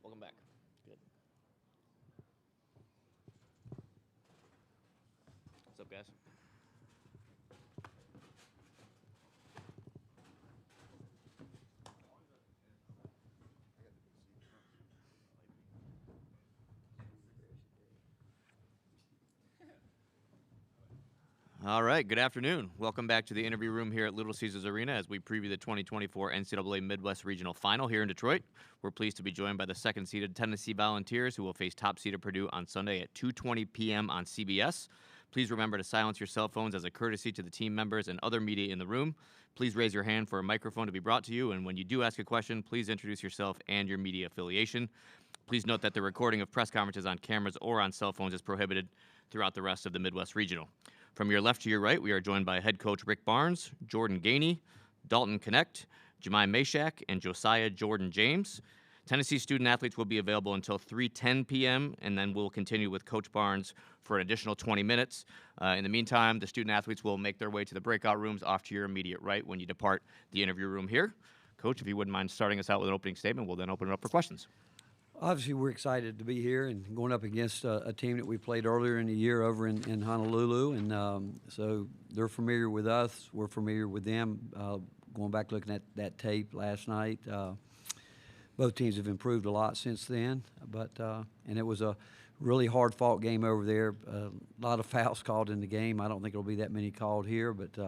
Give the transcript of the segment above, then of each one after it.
Welcome back. Good. What's up, guys? All right, good afternoon. Welcome back to the interview room here at Little Caesars Arena as we preview the 2024 NCAA Midwest Regional Final here in Detroit. We're pleased to be joined by the second-seeded Tennessee Volunteers, who will face top-seeded Purdue on Sunday at 2:20 p.m. on CBS. Please remember to silence your cell phones as a courtesy to the team members and other media in the room. Please raise your hand for a microphone to be brought to you, and when you do ask a question, please introduce yourself and your media affiliation. Please note that the recording of press conferences on cameras or on cell phones is prohibited throughout the rest of the Midwest Regional. From your left to your right, we are joined by head coach Rick Barnes, Jordan Gainey, Dalton Connect, Jemai Mashak, and Josiah Jordan James. Tennessee student-athletes will be available until 3:10 p.m., and then we'll continue with Coach Barnes for an additional 20 minutes. In the meantime, the student-athletes will make their way to the breakout rooms off to your immediate right when you depart the interview room here. Coach, if you wouldn't mind starting us out with an opening statement, we'll then open it up for questions. Obviously, we're excited to be here and going up against a team that we played earlier in the year over in Honolulu. And so they're familiar with us. We're familiar with them. Going back looking at that tape last night, both teams have improved a lot since then. And it was a really hard-fought game over there. A lot of fouls called in the game. I don't think there'll be that many called here. But,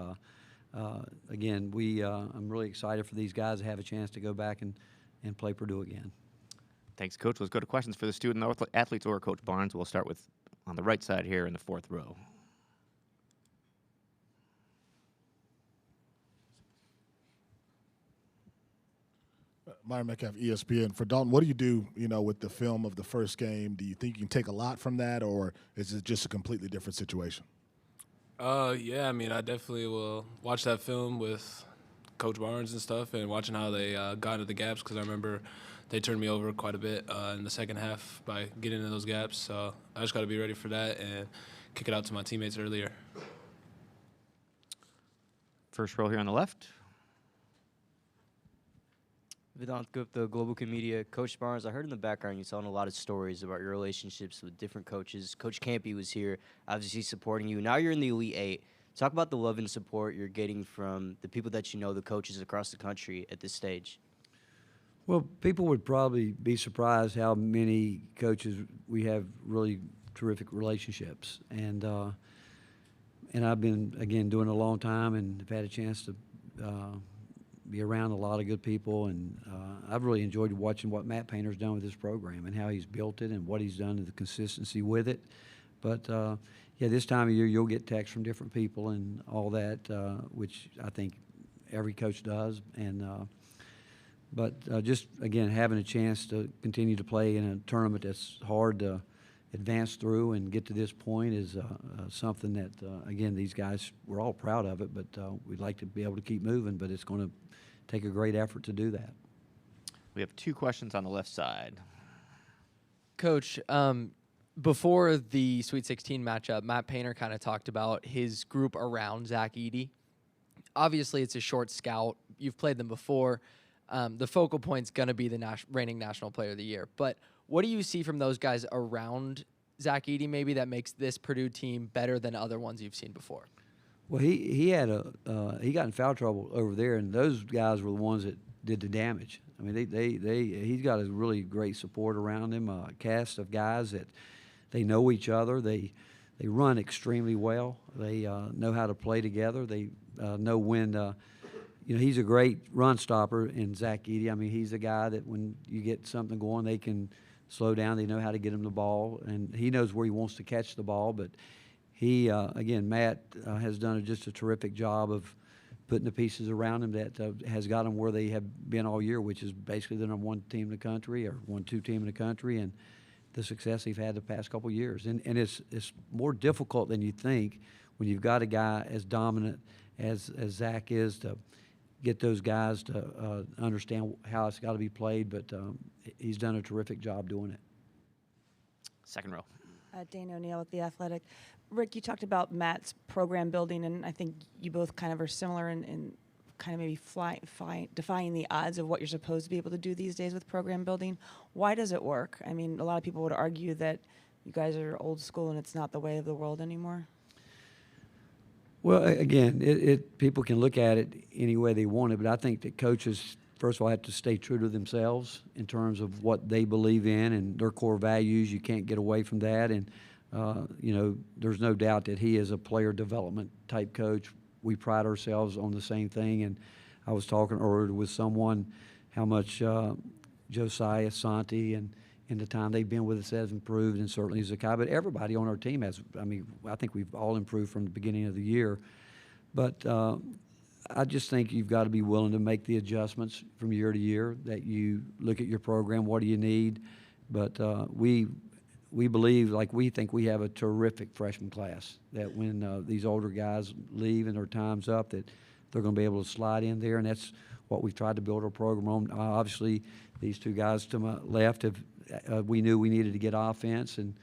again, I'm really excited for these guys to have a chance to go back and play Purdue again. Thanks, Coach. Let's go to questions for the student athletes or Coach Barnes. We'll start with on the right side here in the fourth row. Myron Metcalf, ESPN. For Dalton, what do you do, with the film of the first game? Do you think you can take a lot from that, or is it just a completely different situation? Yeah, I definitely will watch that film with Coach Barnes and stuff and watching how they got into the gaps, because I remember they turned me over quite a bit in the second half by getting into those gaps. So I just got to be ready for that and kick it out to my teammates earlier. First row here on the left. Vedant Gupta, Global Media. Coach Barnes, I heard in the background you telling a lot of stories about your relationships with different coaches. Coach Campy was here, obviously supporting you. Now you're in the Elite Eight. Talk about the love and support you're getting from the people that you know, the coaches across the country at this stage. Well, people would probably be surprised how many coaches we have really terrific relationships. And I've been, again, doing it a long time and have had a chance to be around a lot of good people. And I've really enjoyed watching what Matt Painter's done with this program and how he's built it and what he's done to the consistency with it. But, yeah, this time of year you'll get texts from different people and all that, which I think every coach does. And But just, again, having a chance to continue to play in a tournament that's hard to advance through and get to this point is something that, again, these guys, we're all proud of it, but we'd like to be able to keep moving, but it's going to take a great effort to do that. We have two questions on the left side. Coach, before the Sweet 16 matchup, Matt Painter kind of talked about his group around Zach Edey. Obviously, it's a short scout. You've played them before. The focal point's going to be the reigning National Player of the Year. But what do you see from those guys around Zach Edey maybe that makes this Purdue team better than other ones you've seen before? Well, he got in foul trouble over there, and those guys were the ones that did the damage. I mean, he's got a really great support around him, a cast of guys that they know each other. They run extremely well. They know how to play together. They know when. He's a great run stopper in Zach Edey. I mean, he's a guy that when you get something going, they can slow down. They know how to get him the ball, and he knows where he wants to catch the ball. But he, again, Matt has done just a terrific job of putting the pieces around him that has got them where they have been all year, which is basically the number one team in the country or 1-2 team in the country, and the success they've had the past couple of years. And it's more difficult than you think when you've got a guy as dominant as Zach is to get those guys to understand how it's got to be played, but he's done a terrific job doing it. Second row. Dana O'Neill with The Athletic. Rick, you talked about Matt's program building, and I think you both kind of are similar in kind of maybe defying the odds of what you're supposed to be able to do these days with program building. Why does it work? I mean, a lot of people would argue that you guys are old school and it's not the way of the world anymore. Well, again, people can look at it any way they want it, but I think that coaches, first of all, have to stay true to themselves in terms of what they believe in and their core values. You can't get away from that. And, there's no doubt that he is a player development type coach. We pride ourselves on the same thing. And I was talking earlier with someone how much Josiah, Santi, and in the time they've been with us has improved, and certainly Zakai. But everybody on our team has. I mean, I think we've all improved from the beginning of the year. But I just think you've got to be willing to make the adjustments from year to year, that you look at your program, what do you need? But we believe, like we think we have a terrific freshman class, that when these older guys leave and their time's up, that they're going to be able to slide in there, and that's what we've tried to build our program on. Obviously, these two guys to my left have we knew we needed to get offense and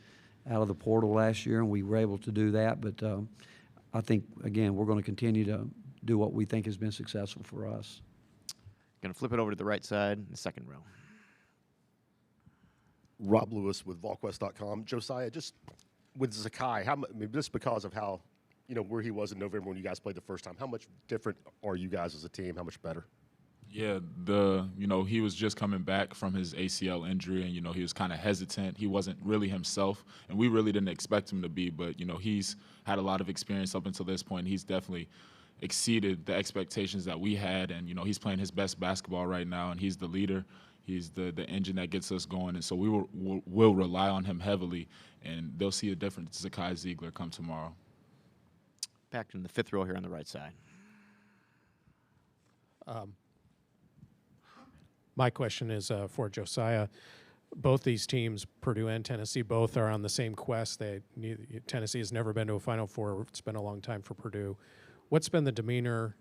out of the portal last year, and we were able to do that. But I think, again, we're going to continue to do what we think has been successful for us. Going to flip it over to the right side, the second row. Rob Lewis with VolQuest.com. Josiah, just with Zakai, just because of how, where he was in November when you guys played the first time, how much different are you guys as a team? How much better? Yeah, he was just coming back from his ACL injury, and, he was kind of hesitant. He wasn't really himself, and we really didn't expect him to be. But, he's had a lot of experience up until this point. He's definitely exceeded the expectations that we had, and, he's playing his best basketball right now, and he's the leader. He's the engine that gets us going, and so we'll rely on him heavily, and they'll see a different Zakai Ziegler come tomorrow. Back in the fifth row here on the right side. My question is for Josiah. Both these teams, Purdue and Tennessee, both are on the same quest. Tennessee has never been to a Final Four. It's been a long time for Purdue. What's been the demeanor,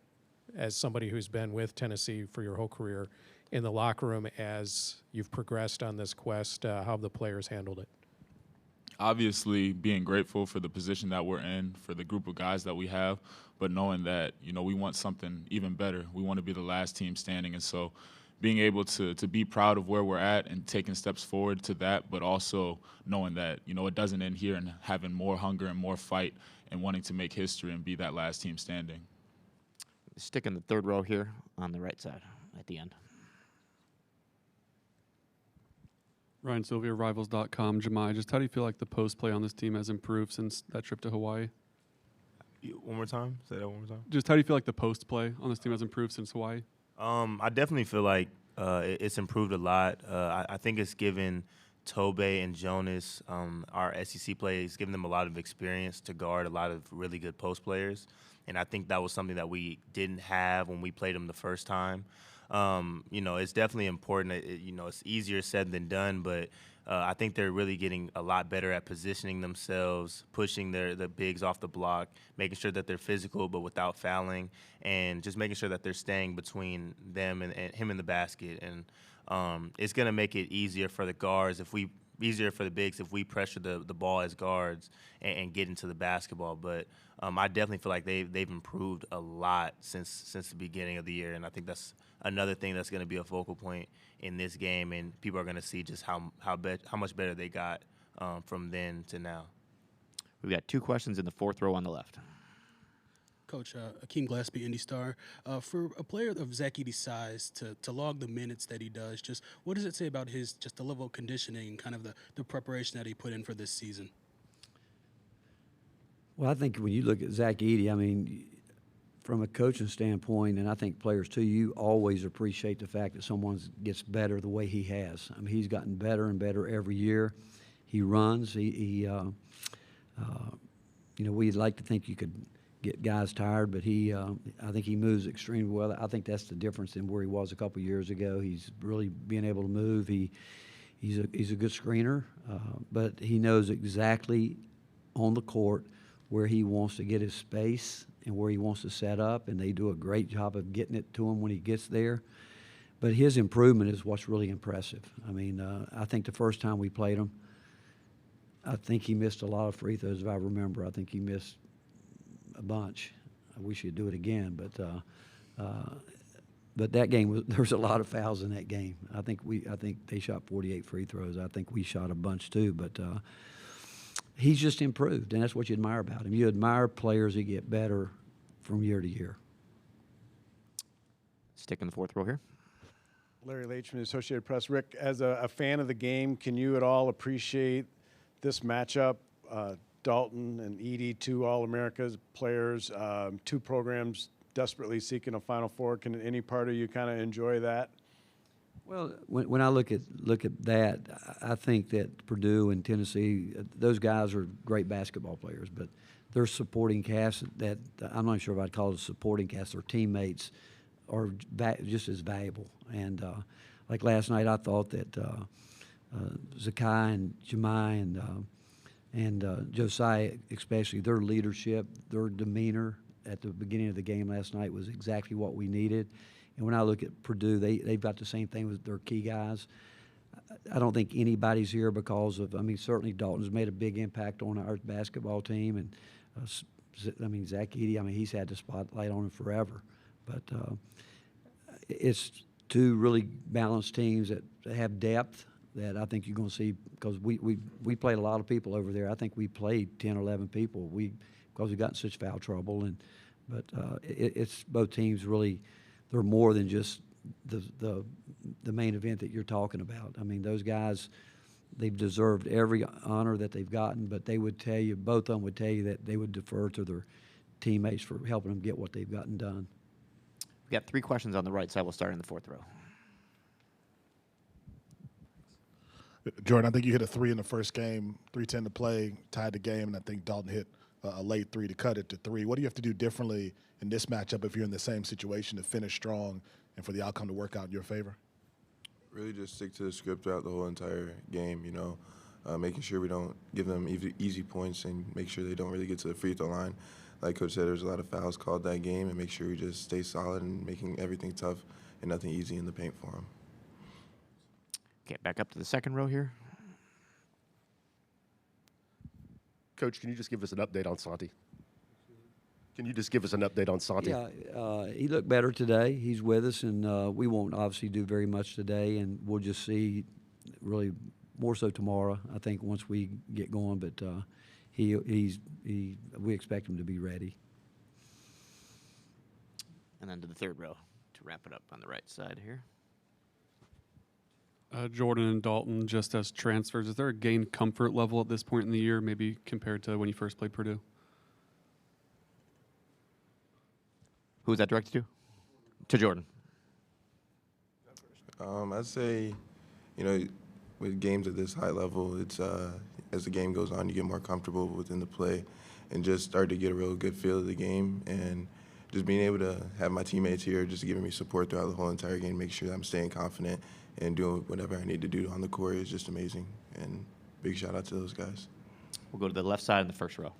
as somebody who's been with Tennessee for your whole career, in the locker room as you've progressed on this quest? How have the players handled it? Obviously, being grateful for the position that we're in, for the group of guys that we have, but knowing that, we want something even better. We want to be the last team standing, and so being able to be proud of where we're at and taking steps forward to that, but also knowing that, it doesn't end here, and having more hunger and more fight and wanting to make history and be that last team standing. Stick in the third row here on the right side at the end. Ryan Sylvia, Rivals.com. Jemai, just how do you feel like the post play on this team has improved since that trip to Hawaii? One more time? Say that one more time. Just how do you feel like the post play on this team has improved since Hawaii? I definitely feel like it's improved a lot. I think it's given Tobe and Jonas, our SEC players, given them a lot of experience to guard a lot of really good post players. And I think that was something that we didn't have when we played them the first time. It's definitely important. It's easier said than done, but I think they're really getting a lot better at positioning themselves, pushing the bigs off the block, making sure that they're physical but without fouling, and just making sure that they're staying between them and him in the basket. And it's going to make it easier for the guards easier for the bigs if we pressure the ball as guards and get into the basketball. But I definitely feel like they've improved a lot since the beginning of the year, and I think that's another thing that's going to be a focal point in this game, and people are going to see just how much better they got from then to now. We've got two questions in the fourth row on the left. Coach, Akeem Glaspie, Indy Star. For a player of Zach Edey's size to log the minutes that he does, just what does it say about just the level of conditioning, kind of the preparation that he put in for this season? Well, I think when you look at Zach Edey, I mean, from a coaching standpoint, and I think players too, you always appreciate the fact that someone gets better the way he has. I mean, he's gotten better and better every year. He runs. We'd like to think you could get guys tired, but I think he moves extremely well. I think that's the difference in where he was a couple years ago. He's really being able to move. He's a good screener, but he knows exactly on the court where he wants to get his space and where he wants to set up, and they do a great job of getting it to him when he gets there. But his improvement is what's really impressive. I mean, I think the first time we played him, I think he missed a lot of free throws, if I remember. I think he missed a bunch. I wish he'd do it again, but but that game was there was a lot of fouls in that game. I think they shot 48 free throws. I think we shot a bunch too, but he's just improved, and that's what you admire about him. You admire players that get better from year to year. Stick in the fourth row here. Larry Leach from the Associated Press. Rick, as a fan of the game, can you at all appreciate this matchup? Dalton and Edey, two All-Americas players, two programs desperately seeking a Final Four. Can any part of you kind of enjoy that? Well, when I look at that, I think that Purdue and Tennessee, those guys are great basketball players, but their supporting cast, that I'm not sure if I'd call it a supporting cast, their teammates are just as valuable. And like last night, I thought that Zakai and Jemai and Josiah, especially their leadership, their demeanor at the beginning of the game last night was exactly what we needed. And when I look at Purdue, they've got the same thing with their key guys. I don't think anybody's here because of, certainly Dalton's made a big impact on our basketball team. And, Zach Edey, he's had the spotlight on him forever. But it's two really balanced teams that have depth that I think you're going to see, because we played a lot of people over there. I think we played 10 or 11 people because we got in such foul trouble. But it's both teams really, they're more than just the main event that you're talking about. Those guys, they've deserved every honor that they've gotten, but they would tell you, both of them would tell you that they would defer to their teammates for helping them get what they've gotten done. We got 3 questions on the right side. We'll start in the fourth row. Jordan, I think you hit a 3 in the first game, 3:10 to play, tied the game, and I think Dalton hit a late 3 to cut it to 3. What do you have to do differently in this matchup if you're in the same situation to finish strong and for the outcome to work out in your favor? Really just stick to the script throughout the whole entire game, making sure we don't give them easy points and make sure they don't really get to the free throw line. Like Coach said, there's a lot of fouls called that game, and make sure we just stay solid and making everything tough and nothing easy in the paint for them. Get back up to the second row here. Coach, can you just give us an update on Santi? Can you just give us an update on Santi? Yeah, he looked better today. He's with us, and we won't obviously do very much today, and we'll just see really more so tomorrow, I think, once we get going. But we expect him to be ready. And then to the third row to wrap it up on the right side here. Jordan and Dalton, just as transfers, is there a gained comfort level at this point in the year, maybe compared to when you first played Purdue? Who was that directed to? To Jordan. I'd say, with games at this high level, it's as the game goes on, you get more comfortable within the play and just start to get a real good feel of the game. And just being able to have my teammates here just giving me support throughout the whole entire game, make sure that I'm staying confident and doing whatever I need to do on the court is just amazing. And big shout out to those guys. We'll go to the left side in the first row.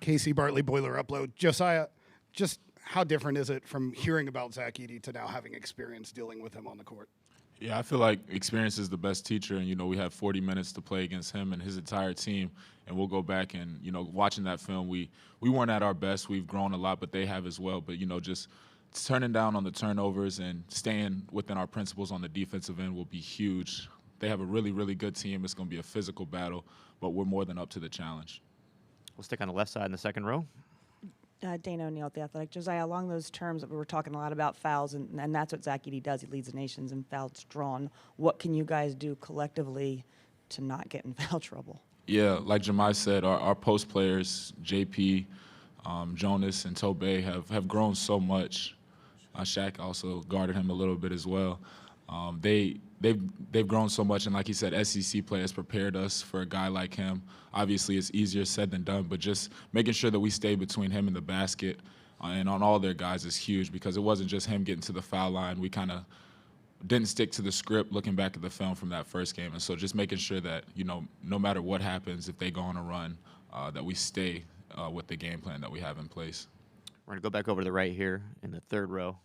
Casey Bartley, Boiler Upload. Josiah, just how different is it from hearing about Zach Edey to now having experience dealing with him on the court? Yeah, I feel like experience is the best teacher, and we have 40 minutes to play against him and his entire team, and we'll go back and watching that film, we weren't at our best. We've grown a lot, but they have as well. But just turning down on the turnovers and staying within our principles on the defensive end will be huge. They have a really, really good team. It's going to be a physical battle, but we're more than up to the challenge. We'll stick on the left side in the second row. Dana O'Neill at The Athletic. Josiah, along those terms, we were talking a lot about fouls, and that's what Zach Edey does. He leads the nations in fouls drawn. What can you guys do collectively to not get in foul trouble? Yeah, like Jemai said, our post players, JP, Jonas, and Tobey have grown so much. Shaq also guarded him a little bit as well. They've grown so much, and like he said, SEC play has prepared us for a guy like him. Obviously, it's easier said than done, but just making sure that we stay between him and the basket and on all their guys is huge, because it wasn't just him getting to the foul line. We kind of didn't stick to the script looking back at the film from that first game, and so just making sure that no matter what happens, if they go on a run, that we stay with the game plan that we have in place. We're going to go back over to the right here in the third row.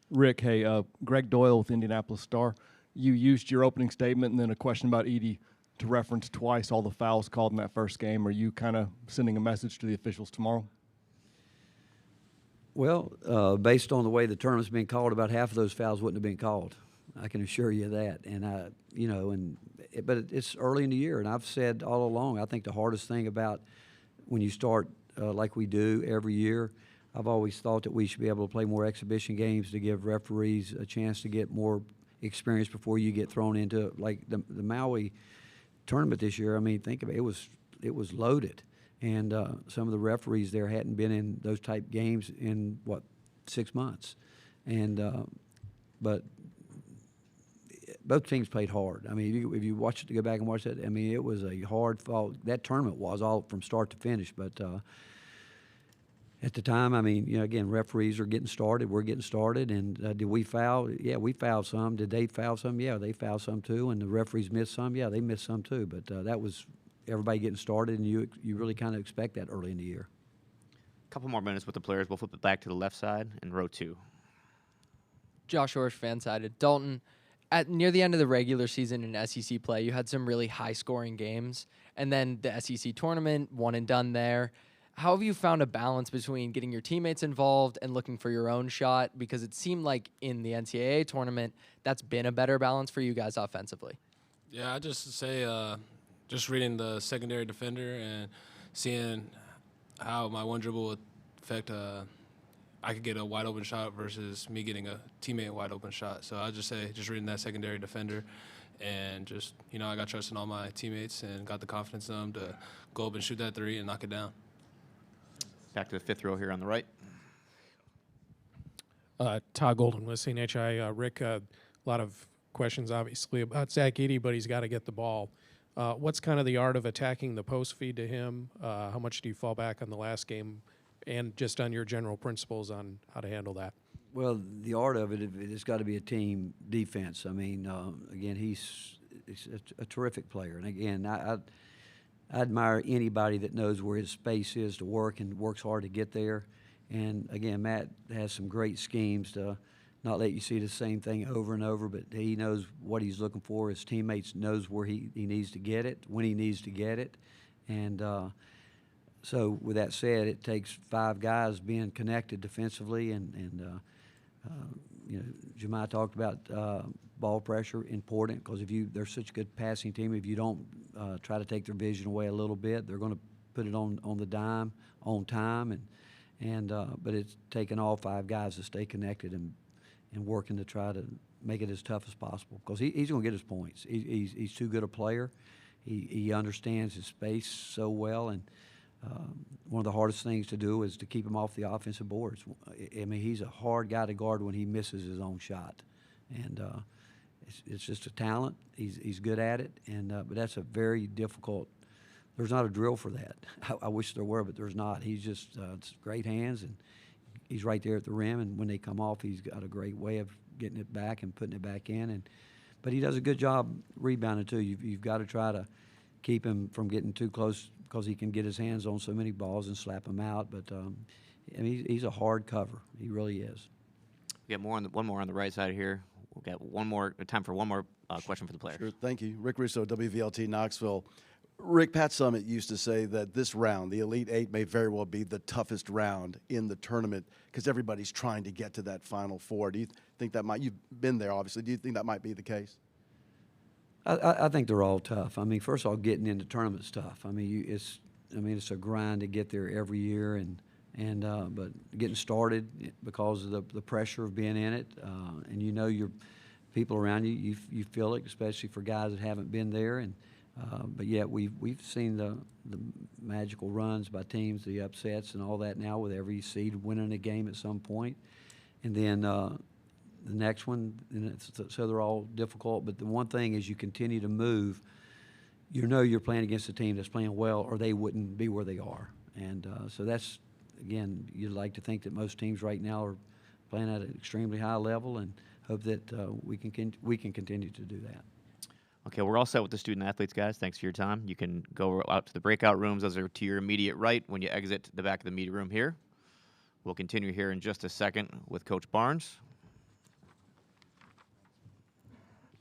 Rick, hey, Greg Doyle with Indianapolis Star. You used your opening statement and then a question about Edey to reference twice all the fouls called in that first game. Are you kind of sending a message to the officials tomorrow? Well, based on the way the tournament's been called, about half of those fouls wouldn't have been called. I can assure you that. And but it's early in the year, and I've said all along, I think the hardest thing about when you start like we do every year, I've always thought that we should be able to play more exhibition games to give referees a chance to get more experience before you get thrown into like the Maui tournament this year. I mean, think of it; it was loaded, and some of the referees there hadn't been in those type games in 6 months, and but both teams played hard. I mean, if you watch it, to go back and watch that, I mean, it was a hard fought. That tournament was all from start to finish, but. At the time, I mean, again, referees are getting started. We're getting started. And did we foul? Yeah, we fouled some. Did they foul some? Yeah, they fouled some too. And the referees missed some? Yeah, they missed some too. But that was everybody getting started, and you really kind of expect that early in the year. A couple more minutes with the players. We'll flip it back to the left side in row 2. Josh Orsh, fan-sided. Dalton, at near the end of the regular season in SEC play, you had some really high-scoring games. And then the SEC tournament, one and done there. How have you found a balance between getting your teammates involved and looking for your own shot? Because it seemed like in the NCAA tournament, that's been a better balance for you guys offensively. Yeah, I just say just reading the secondary defender and seeing how my one dribble would affect I could get a wide open shot versus me getting a teammate wide open shot. So I just say just reading that secondary defender and just, I got trust in all my teammates and got the confidence in them to go up and shoot that three and knock it down. Back to the 5th row here on the right. Todd Golden with CNHI. Rick, a lot of questions obviously about Zach Edey, but he's got to get the ball. What's kind of the art of attacking the post feed to him? How much do you fall back on the last game, and just on your general principles on how to handle that? Well, the art of it's got to be a team defense. I mean, again, he's a terrific player, and again, I admire anybody that knows where his space is to work and works hard to get there. And again, Matt has some great schemes to not let you see the same thing over and over, but he knows what he's looking for. His teammates knows where he needs to get it, when he needs to get it. And so with that said, it takes 5 guys being connected defensively. And Jemai talked about ball pressure, important, because they're such a good passing team. If you don't try to take their vision away a little bit, they're going to put it on the dime, on time, but it's taking all 5 guys to stay connected and working to try to make it as tough as possible, because he's going to get his points. He's too good a player. He understands his space so well, and one of the hardest things to do is to keep him off the offensive boards. I mean, he's a hard guy to guard when he misses his own shot, and it's just a talent. He's good at it, and but that's a very difficult. There's not a drill for that. I wish there were, but there's not. He's just it's great hands, and he's right there at the rim. And when they come off, he's got a great way of getting it back and putting it back in. But he does a good job rebounding too. You've got to try to keep him from getting too close, because he can get his hands on so many balls and slap them out. But I mean, he's a hard cover. He really is. We got one more on the right side here. We'll get time for one more question for the players. Sure, thank you. Rick Russo, WVLT Knoxville. Rick, Pat Summitt used to say that this round, the Elite Eight, may very well be the toughest round in the tournament because everybody's trying to get to that Final Four. Do you think that you've been there, obviously, do you think that might be the case? I think they're all tough. I mean, first of all, getting into tournaments tough. I mean, it's a grind to get there every year, but getting started because of the pressure of being in it, and your people around you feel it, especially for guys that haven't been there. But yet we've seen the magical runs by teams, the upsets and all that now, with every seed winning a game at some point, and then the next one, so they're all difficult. But the one thing is, you continue to move. You're playing against a team that's playing well, or they wouldn't be where they are. And so that's, again, you'd like to think that most teams right now are playing at an extremely high level, and hope that we can continue to do that. Okay, we're all set with the student athletes, guys. Thanks for your time. You can go out to the breakout rooms. Those are to your immediate right when you exit the back of the media room here. We'll continue here in just a second with Coach Barnes.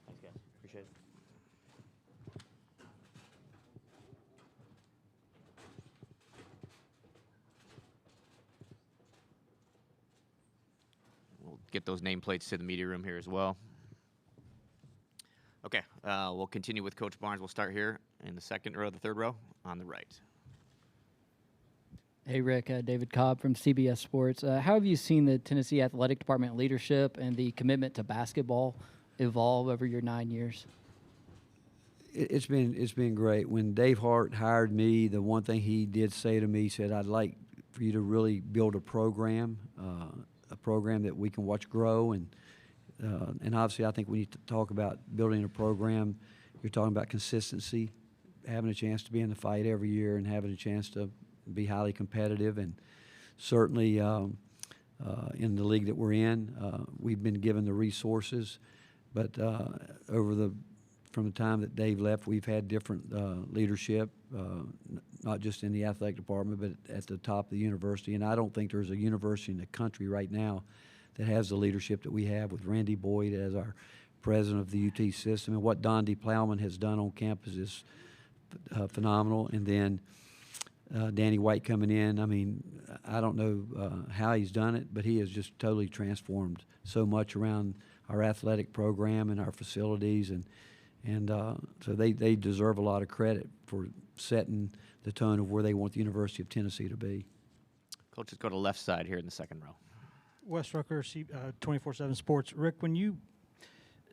Thanks, guys. Appreciate it. get those nameplates to the media room here as well. Okay, we'll continue with Coach Barnes. We'll start here in the second row, the third row on the right. Hey, Rick, David Cobb from CBS Sports. How have you seen the Tennessee Athletic Department leadership and the commitment to basketball evolve over your 9 years? It's been great. When Dave Hart hired me, the one thing he did say to me, he said, "I'd like for you to really build a program that we can watch grow." And obviously, I think when you talk about building a program, you're talking about consistency, having a chance to be in the fight every year, and having a chance to be highly competitive. And certainly in the league that we're in, we've been given the resources. But from the time that Dave left, we've had different leadership, not just in the athletic department, but at the top of the university. And I don't think there's a university in the country right now that has the leadership that we have, with Randy Boyd as our president of the UT system. And what Don D. Plowman has done on campus is phenomenal. And then Danny White coming in, I mean, I don't know how he's done it, but he has just totally transformed so much around our athletic program and our facilities. And so they deserve a lot of credit for setting the tone of where they want the University of Tennessee to be. Coach, let's go to left side here in the second row. Wes Rucker, 24/7 Sports. Rick, when you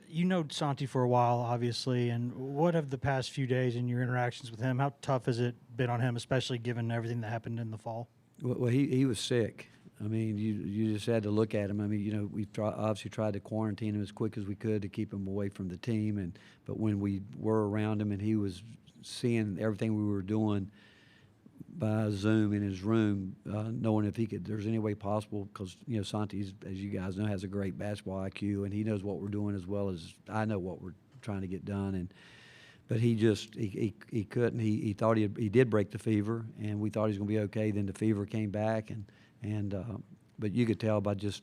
know Santi for a while, obviously, and what have the past few days in your interactions with him, how tough has it been on him, especially given everything that happened in the fall? Well, he was sick. I mean, you just had to look at him. I mean, you know, we obviously tried to quarantine him as quick as we could to keep him away from the team. But when we were around him and he was seeing everything we were doing by Zoom in his room, knowing if there's any way possible, because, you know, Santi, as you guys know, has a great basketball IQ, and he knows what we're doing as well as I know what we're trying to get done. But he couldn't. He thought he did break the fever, and we thought he was going to be okay. Then the fever came back, but you could tell by just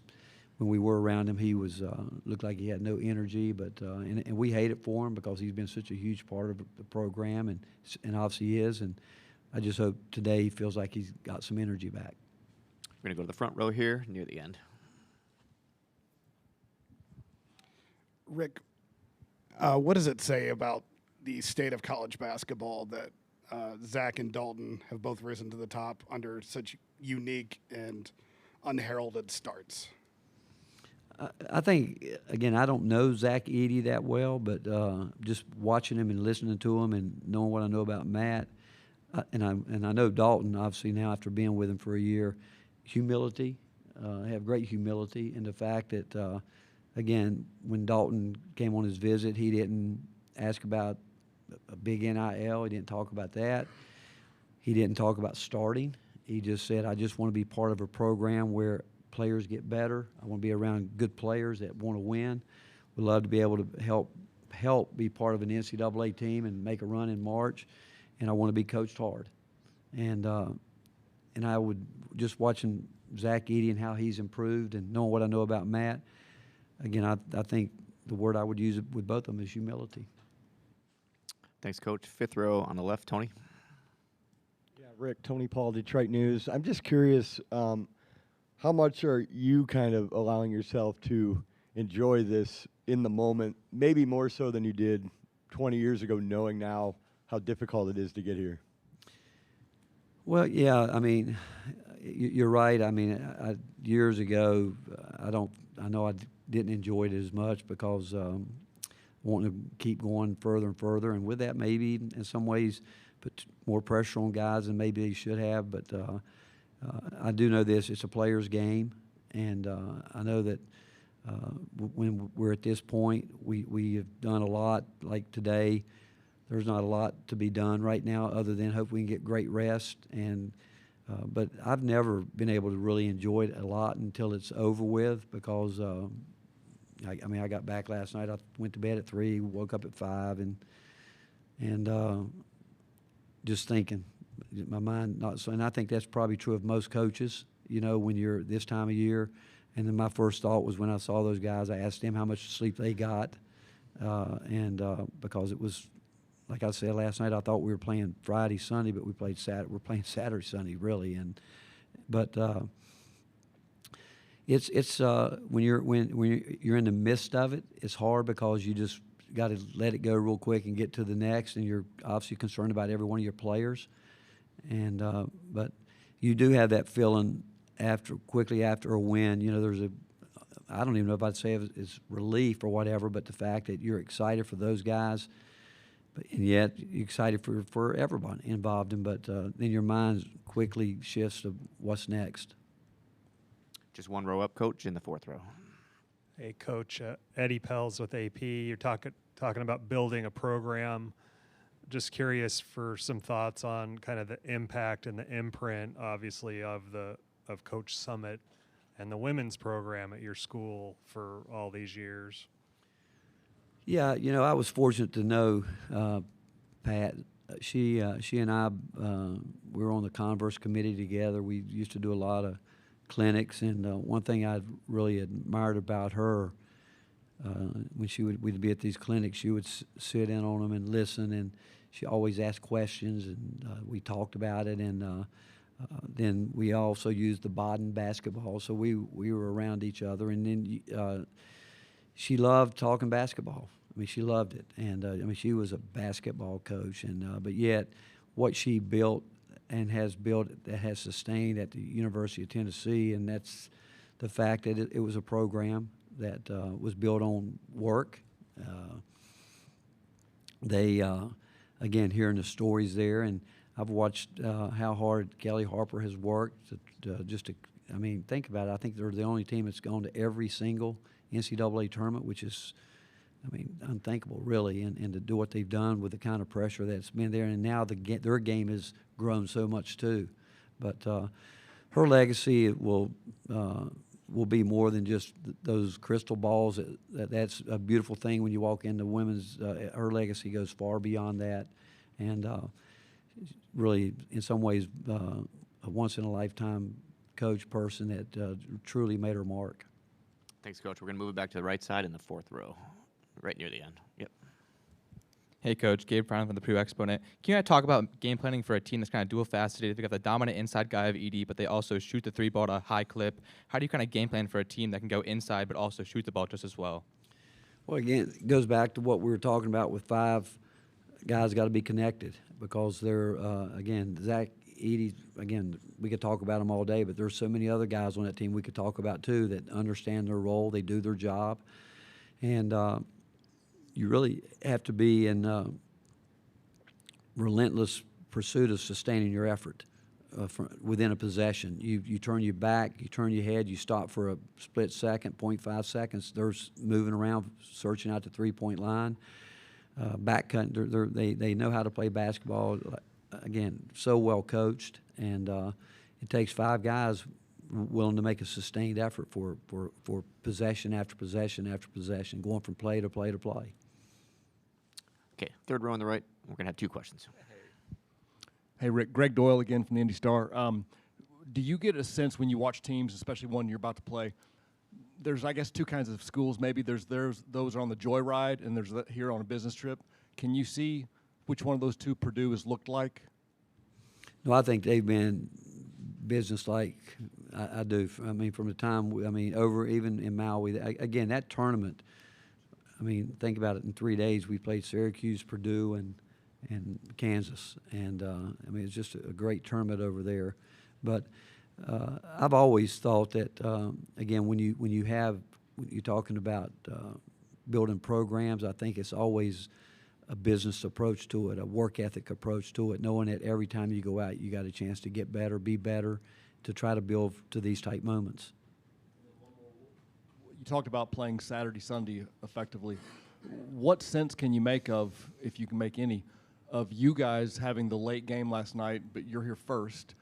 when we were around him, he was looked like he had no energy. But and we hate it for him because he's been such a huge part of the program, and obviously he is. And I just hope today he feels like he's got some energy back. We're going to go to the front row here near the end. Rick, what does it say about the state of college basketball that Zach and Dalton have both risen to the top under such unique and unheralded starts? I think, again, I don't know Zach Edey that well, but just watching him and listening to him and knowing what I know about Matt, and I know Dalton, obviously, now after being with him for a year, humility, have great humility, and the fact that, again, when Dalton came on his visit, he didn't ask about a big NIL. He didn't talk about that. He didn't talk about starting. He just said, I just want to be part of a program where players get better. I want to be around good players that want to win. Would love to be able to help be part of an NCAA team and make a run in March. And I want to be coached hard. And I would, just watching Zach Edey and how he's improved and knowing what I know about Matt, again, I think the word I would use with both of them is humility. Thanks, Coach. Fifth row on the left, Tony. Yeah, Rick, Tony Paul, Detroit News. I'm just curious, how much are you kind of allowing yourself to enjoy this in the moment, maybe more so than you did 20 years ago, knowing now how difficult it is to get here? Well, yeah, I mean, you're right. I mean, years ago, I know I didn't enjoy it as much because wanting to keep going further and further, and with that, maybe in some ways put more pressure on guys than maybe they should have. But I do know this: it's a player's game, and I know that when we're at this point, we have done a lot. Like today, there's not a lot to be done right now other than hope we can get great rest. But I've never been able to really enjoy it a lot until it's over with because, I mean, I got back last night. I went to bed at 3, woke up at 5, and just thinking, my mind not so. And I think that's probably true of most coaches, you know, when you're this time of year. And then my first thought was when I saw those guys, I asked them how much sleep they got, because it was, like I said last night, I thought we were playing Friday, Sunday, but we're playing Saturday, Sunday, really. But It's when you're in the midst of it, it's hard because you just got to let it go real quick and get to the next, and you're obviously concerned about every one of your players. And but you do have that feeling quickly after a win. You know, I don't even know if I'd say it's relief or whatever, but the fact that you're excited for those guys, and yet you're excited for everyone involved in. But then your mind quickly shifts to what's next. Just one row up, Coach, in the fourth row. Hey, Coach, Edey Pells with AP. You're talking about building a program. Just curious for some thoughts on kind of the impact and the imprint, obviously, of Coach Summitt and the women's program at your school for all these years. Yeah, you know, I was fortunate to know Pat. She and I we were on the Converse committee together. We used to do a lot of clinics, and one thing I really admired about her when we'd be at these clinics, she would sit in on them and listen, and she always asked questions, and we talked about it, and then we also used the Baden basketball, so we were around each other, and then she loved talking basketball. I mean, she loved it, and I mean, she was a basketball coach, and but yet what she built and has built that has sustained at the University of Tennessee, and that's the fact that it was a program that was built on work. Again, hearing the stories there, and I've watched how hard Kelly Harper has worked I mean, think about it. I think they're the only team that's gone to every single NCAA tournament, which is, I mean, unthinkable, really, and to do what they've done with the kind of pressure that's been there, and now their game has grown so much too. But her legacy will be more than just those crystal balls. That's a beautiful thing when you walk into women's. Her legacy goes far beyond that, and really, in some ways, a once-in-a-lifetime coach person that truly made her mark. Thanks, Coach. We're going to move it back to the right side in the fourth row, right near the end. Yep. Hey, Coach. Gabe Brown from the Purdue Exponent. Can you talk about game planning for a team that's kind of dual-faceted? They got the dominant inside guy of Edey, but they also shoot the three ball at a high clip. How do you kind of game plan for a team that can go inside but also shoot the ball just as well? Well, again, it goes back to what we were talking about with five guys got to be connected because they're, again, Zach Edey, again, we could talk about them all day, but there's so many other guys on that team we could talk about too that understand their role, they do their job, and you really have to be in relentless pursuit of sustaining your effort within a possession. You turn your back, you turn your head, you stop for a split second, 0.5 seconds. They're moving around, searching out the three-point line, back cutting. They know how to play basketball. Again, so well coached, and it takes five guys willing to make a sustained effort for possession after possession after possession, going from play to play to play. Okay, third row on the right. We're going to have two questions. Hey, Rick. Greg Doyle again from the Indy Star. Do you get a sense when you watch teams, especially one you're about to play, there's, I guess, two kinds of schools. Maybe there's those are on the joyride, and there's here on a business trip. Can you see which one of those two Purdue has looked like? No, I think they've been business-like. I do. I mean, from the time, over even in Maui, again, that tournament, I mean, think about it. In 3 days, we played Syracuse, Purdue, and Kansas. And, I mean, it's just a great tournament over there. But I've always thought that, again, when you're talking about building programs, I think it's always a business approach to it, a work ethic approach to it, knowing that every time you go out, you got a chance to get better, be better, to try to build to these type moments. You talked about playing Saturday, Sunday effectively. What sense can you make of, if you can make any, of you guys having the late game last night, but you're here first,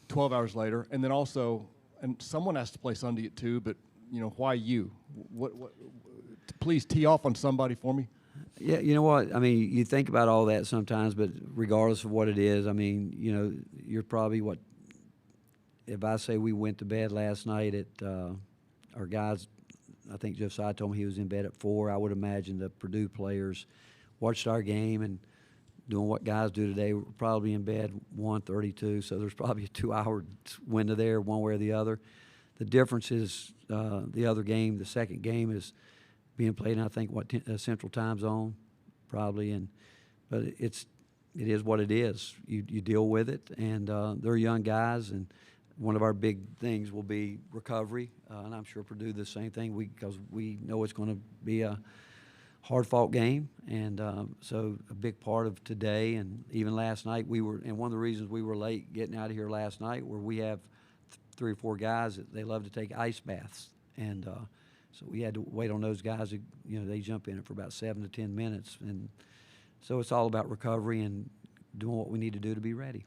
12 hours later, and then also, and someone has to play Sunday at 2, but why you? What? Please tee off on somebody for me. Yeah, you know what? I mean, you think about all that sometimes, but regardless of what it is, I mean, you're probably if I say we went to bed last night at our guys, I think Josiah told me he was in bed at 4. I would imagine the Purdue players watched our game and doing what guys do today, we're probably in bed 1:32, so there's probably a 2-hour window there one way or the other. the difference is the other game, the second game, is being played in, I think, Central Time Zone, probably. But it is what it is. You deal with it, and they're young guys, and one of our big things will be recovery, and I'm sure Purdue the same thing, because we know it's going to be a hard-fought game, and so a big part of today and even last night, and one of the reasons we were late getting out of here last night were we have 3 or 4 guys that they love to take ice baths, and so we had to wait on those guys. They jump in it for about 7 to 10 minutes, and so it's all about recovery and doing what we need to do to be ready.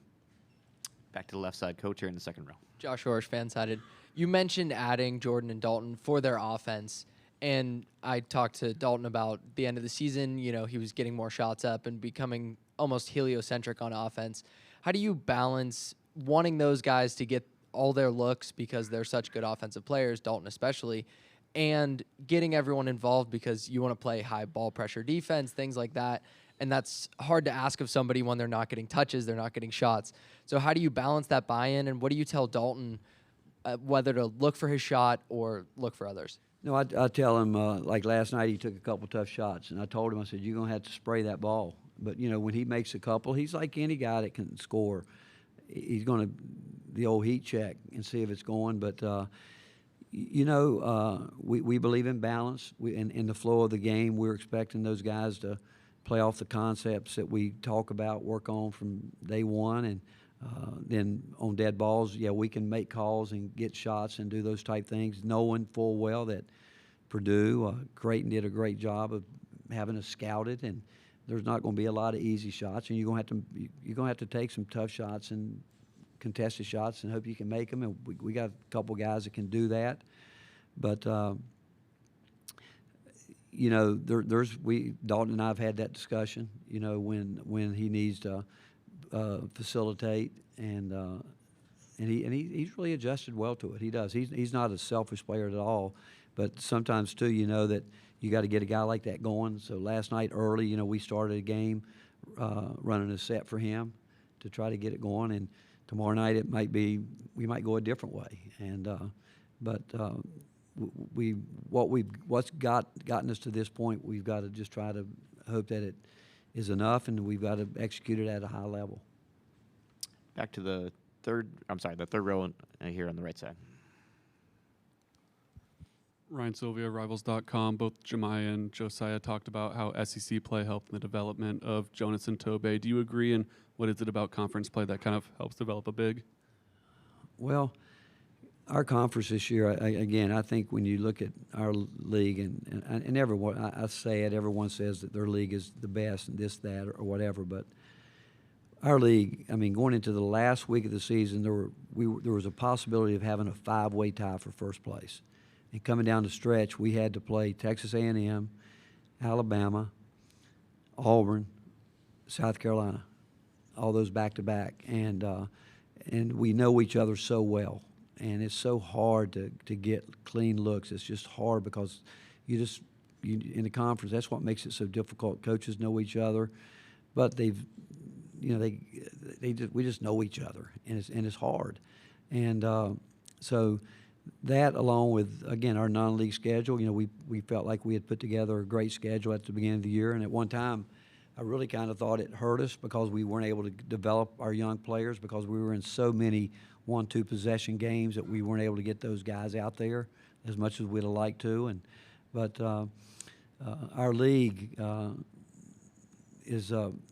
Back to the left side, coach here in the second row. Josh Orsh, fan-sided. You mentioned adding Jordan and Dalton for their offense, and I talked to Dalton about the end of the season. He was getting more shots up and becoming almost heliocentric on offense. How do you balance wanting those guys to get all their looks because they're such good offensive players, Dalton especially, and getting everyone involved because you want to play high ball pressure defense, things like that? And that's hard to ask of somebody when they're not getting touches, they're not getting shots. So how do you balance that buy-in, and what do you tell Dalton whether to look for his shot or look for others? No, I tell him, like last night he took a couple tough shots, and I told him, I said, you're going to have to spray that ball. But, when he makes a couple, he's like any guy that can score. He's going to the old heat check and see if it's going. But, we believe in balance. In the flow of the game, we're expecting those guys to play off the concepts that we talk about, work on from day one, and then on dead balls, we can make calls and get shots and do those type things, knowing full well that Purdue, Creighton did a great job of having us scouted, and there's not going to be a lot of easy shots, and you're going to have to take some tough shots and contested shots and hope you can make them. And we got a couple guys that can do that, but. Dalton and I have had that discussion, when he needs to facilitate, and he's really adjusted well to it. He does. He's not a selfish player at all, but sometimes too, that you got to get a guy like that going. So last night early, we started a game running a set for him to try to get it going, and tomorrow night we might go a different way, and what's gotten us to this point, we've got to just try to hope that it is enough, and we've got to execute it at a high level. Back to the third row here on the right side. Ryan Sylvia, Rivals.com. Both Jemiah and Josiah talked about how SEC play helped in the development of Jonas and Tobey. Do you agree, and what is it about conference play that kind of helps develop a big? Well, our conference this year, I think when you look at our league, and everyone, I say it, everyone says that their league is the best and this, that, or whatever, but our league, going into the last week of the season, there was a possibility of having a 5-way tie for first place. And coming down the stretch, we had to play Texas A&M, Alabama, Auburn, South Carolina, all those back-to-back. And we know each other so well. And it's so hard to get clean looks. It's just hard because you in the conference, that's what makes it so difficult. Coaches know each other, but we just know each other, and it's hard. And so that, along with, again, our non-league schedule, we felt like we had put together a great schedule at the beginning of the year. And at one time, I really kind of thought it hurt us because we weren't able to develop our young players because we were in so many 1-2 possession games that we weren't able to get those guys out there as much as we'd have liked to. But our league is,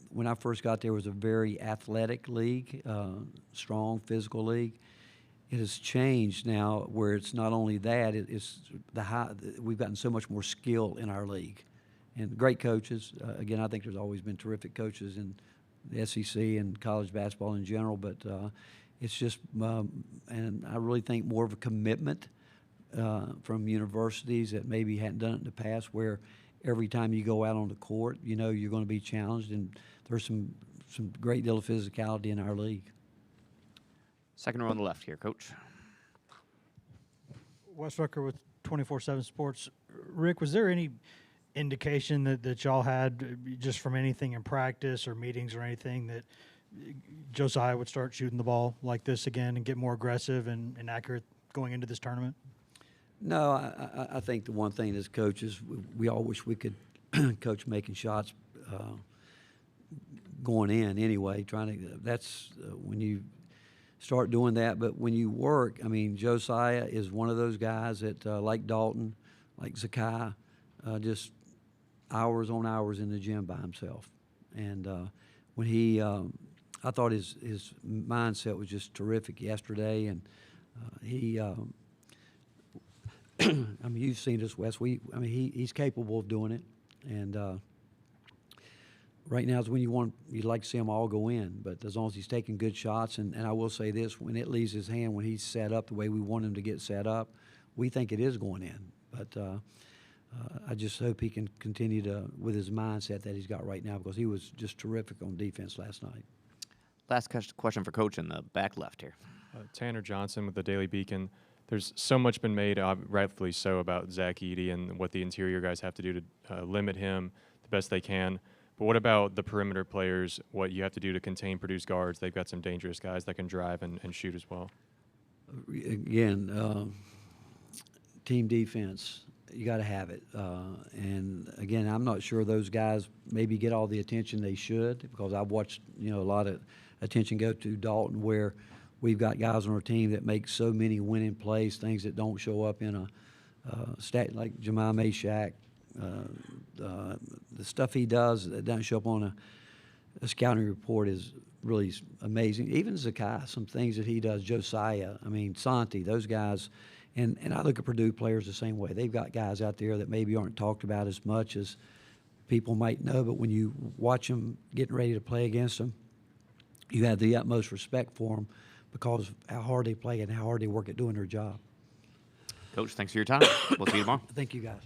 when I first got there, was a very athletic league, strong physical league. It has changed now where it's not only that, it's we've gotten so much more skill in our league. And great coaches. Again, I think there's always been terrific coaches in the SEC and college basketball in general, but it's just, and I really think more of a commitment from universities that maybe hadn't done it in the past, where every time you go out on the court, you're going to be challenged, and there's some great deal of physicality in our league. Second row on the left here, Coach. Wes Rucker with 24/7 Sports. Rick, was there any indication that y'all had just from anything in practice or meetings or anything that Josiah would start shooting the ball like this again and get more aggressive and accurate going into this tournament? No, I think the one thing as coaches, we all wish we could coach making shots going in anyway. That's when you start doing that. But when you work, I mean, Josiah is one of those guys that, like Dalton, like Zakai, just hours on hours in the gym by himself. And when he, I thought his mindset was just terrific yesterday, and he. I mean, you've seen this, Wes. He's capable of doing it, and right now is when you'd like to see them all go in. But as long as he's taking good shots, and I will say this: when it leaves his hand, when he's set up the way we want him to get set up, we think it is going in. But I just hope he can continue to with his mindset that he's got right now, because he was just terrific on defense last night. Last question for Coach in the back left here. Tanner Johnson with the Daily Beacon. There's so much been made, rightfully so, about Zach Edey and what the interior guys have to do to limit him the best they can. But what about the perimeter players, what you have to do to contain Purdue's guards? They've got some dangerous guys that can drive and shoot as well. Again, team defense, you got to have it. And, again, I'm not sure those guys maybe get all the attention they should, because I've watched, a lot of attention go to Dalton, where we've got guys on our team that make so many winning plays, things that don't show up in a stat like Jemai Meshack. The stuff he does that doesn't show up on a scouting report is really amazing. Even Zakai, some things that he does, Josiah, Santi, those guys. And I look at Purdue players the same way. They've got guys out there that maybe aren't talked about as much as people might know, but when you watch them getting ready to play against them, you have the utmost respect for them, because of how hard they play and how hard they work at doing their job. Coach, thanks for your time. We'll see you tomorrow. Thank you, guys.